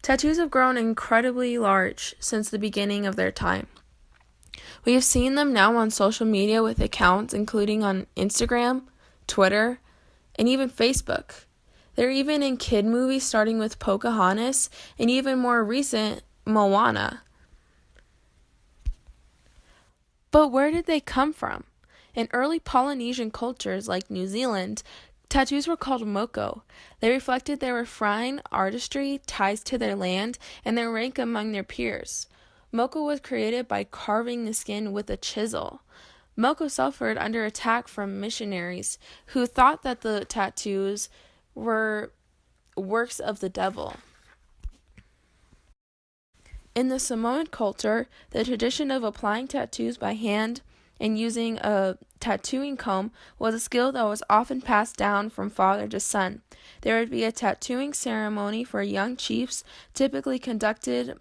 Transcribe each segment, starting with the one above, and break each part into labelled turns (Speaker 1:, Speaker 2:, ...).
Speaker 1: Tattoos have grown incredibly large since the beginning of their time. We have seen them now on social media with accounts including on Instagram, Twitter, and even Facebook. They're even in kid movies starting with Pocahontas and even more recent, Moana. But where did they come from? In early Polynesian cultures like New Zealand, tattoos were called moko. They reflected their refined artistry, ties to their land, and their rank among their peers. Moko was created by carving the skin with a chisel. Moko suffered under attack from missionaries who thought that the tattoos were works of the devil. In the Samoan culture, the tradition of applying tattoos by hand and using a tattooing comb was a skill that was often passed down from father to son. There would be a tattooing ceremony for young chiefs, typically conducted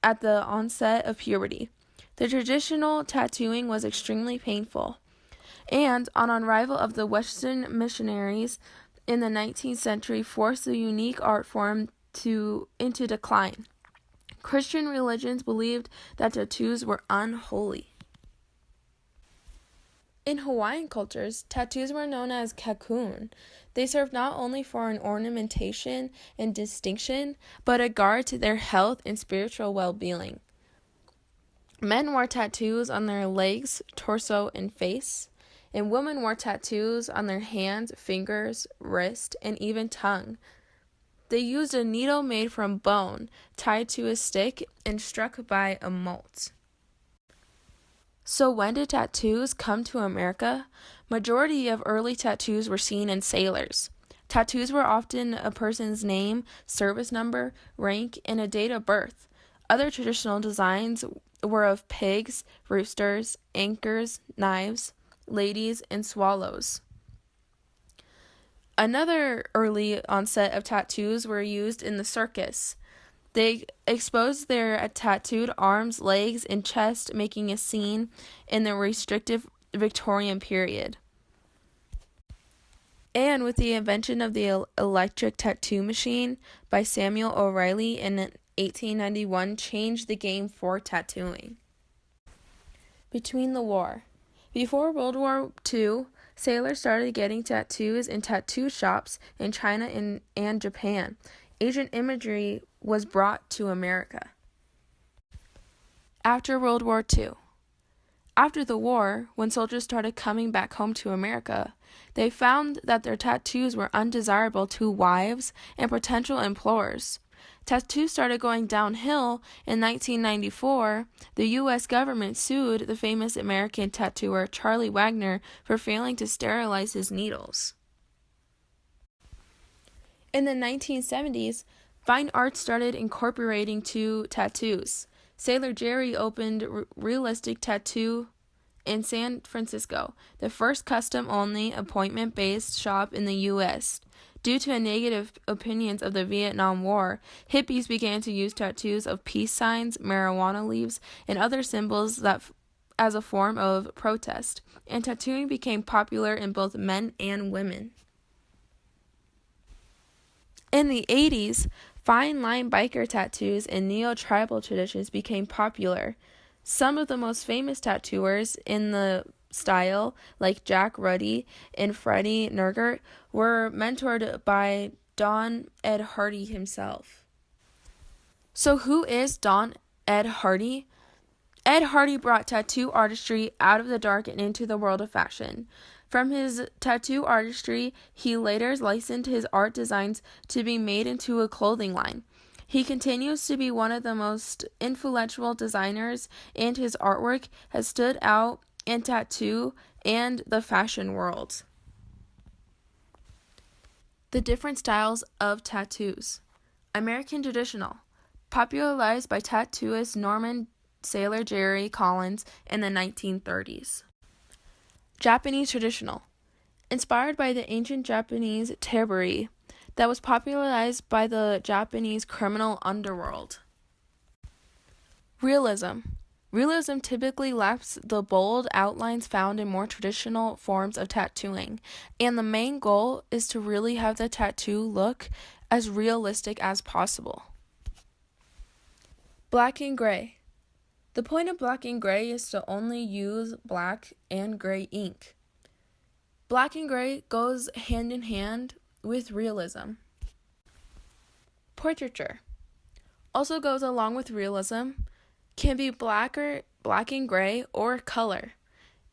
Speaker 1: at the onset of puberty. The traditional tattooing was extremely painful, and on arrival of the Western missionaries in the 19th century forced the unique art form into decline. Christian religions believed that tattoos were unholy. In Hawaiian cultures, tattoos were known as kakun. They served not only for an ornamentation and distinction, but a guard to their health and spiritual well-being. Men wore tattoos on their legs, torso, and face, and women wore tattoos on their hands, fingers, wrist, and even tongue. They used a needle made from bone, tied to a stick, and struck by a molt. So when did tattoos come to America? Majority of early tattoos were seen in sailors. Tattoos were often a person's name, service number, rank, and a date of birth. Other traditional designs were of pigs, roosters, anchors, knives, ladies, and swallows. Another early onset of tattoos were used in the circus. They exposed their tattooed arms, legs, and chest, making a scene in the restrictive Victorian period. And with the invention of the electric tattoo machine by Samuel O'Reilly in 1891 changed the game for tattooing. Between the war. Before World War II, sailors started getting tattoos in tattoo shops in China and Japan. Asian imagery was brought to America. After World War II. After the war, when soldiers started coming back home to America, they found that their tattoos were undesirable to wives and potential employers. Tattoos started going downhill in 1994. The U.S. government sued the famous American tattooer Charlie Wagner for failing to sterilize his needles. In the 1970s, fine art started incorporating tattoos. Sailor Jerry opened Realistic Tattoo in San Francisco, the first custom-only appointment-based shop in the U.S. Due to negative opinions of the Vietnam War, hippies began to use tattoos of peace signs, marijuana leaves, and other symbols as a form of protest, and tattooing became popular in both men and women. In the 80s, fine line biker tattoos and neo-tribal traditions became popular. Some of the most famous tattooers in the style, like Jack Rudy and Freddie Nergert, were mentored by Don Ed Hardy himself. So who is Don Ed Hardy? Ed Hardy brought tattoo artistry out of the dark and into the world of fashion. From his tattoo artistry, he later licensed his art designs to be made into a clothing line. He continues to be one of the most influential designers, and his artwork has stood out in tattoo and the fashion world. The different styles of tattoos. American traditional, popularized by tattooist Norman Sailor Jerry Collins in the 1930s. Japanese traditional, inspired by the ancient Japanese tabari that was popularized by the Japanese criminal underworld. Realism. Realism typically lacks the bold outlines found in more traditional forms of tattooing, and the main goal is to really have the tattoo look as realistic as possible. Black and gray. The point of black and gray is to only use black and gray ink. Black and gray goes hand in hand with realism. Portraiture also goes along with realism, can be black and gray or color,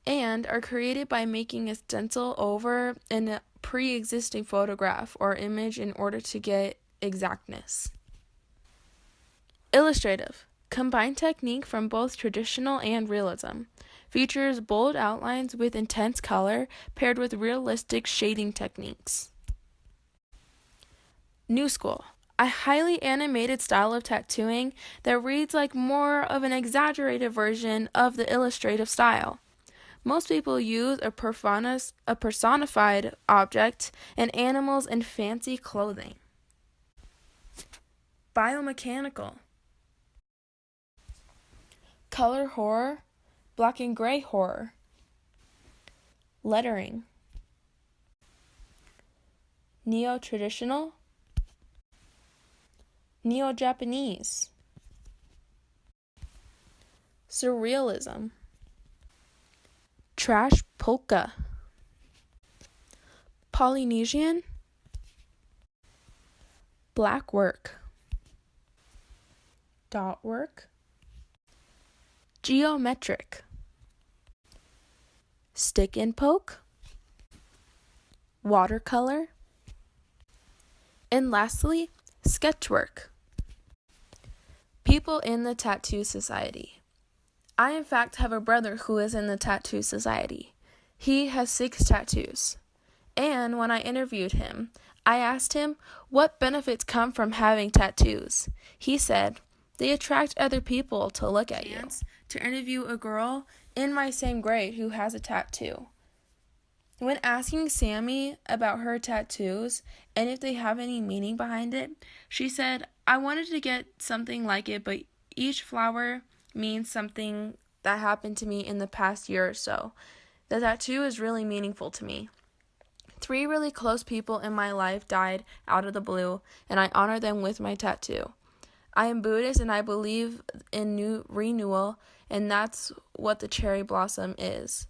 Speaker 1: and are created by making a stencil over a pre-existing photograph or image in order to get exactness. Illustrative. Combined technique from both traditional and realism. Features bold outlines with intense color paired with realistic shading techniques. New School. A highly animated style of tattooing that reads like more of an exaggerated version of the illustrative style. Most people use a personified object and animals in fancy clothing. Biomechanical. Color horror, black and gray horror. Lettering. Neo-traditional, Neo-Japanese. Surrealism. Trash polka. Polynesian. Black work. Dot work. Geometric. Stick and poke. Watercolor. And lastly, sketchwork. People in the Tattoo Society. I in fact have a brother who is in the Tattoo Society. He has 6 tattoos. And when I interviewed him, I asked him what benefits come from having tattoos. He said, they attract other people to look at you. To interview a girl in my same grade who has a tattoo. When asking Sammy about her tattoos and if they have any meaning behind it, she said, I wanted to get something like it, but each flower means something that happened to me in the past year or so. The tattoo is really meaningful to me. 3 really close people in my life died out of the blue, and I honor them with my tattoo. I am Buddhist and I believe in renewal, and that's what the cherry blossom is.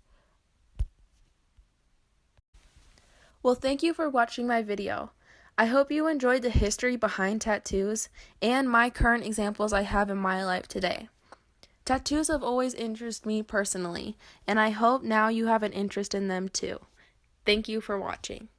Speaker 1: Well, thank you for watching my video. I hope you enjoyed the history behind tattoos and my current examples I have in my life today. Tattoos have always interested me personally, and I hope now you have an interest in them too. Thank you for watching.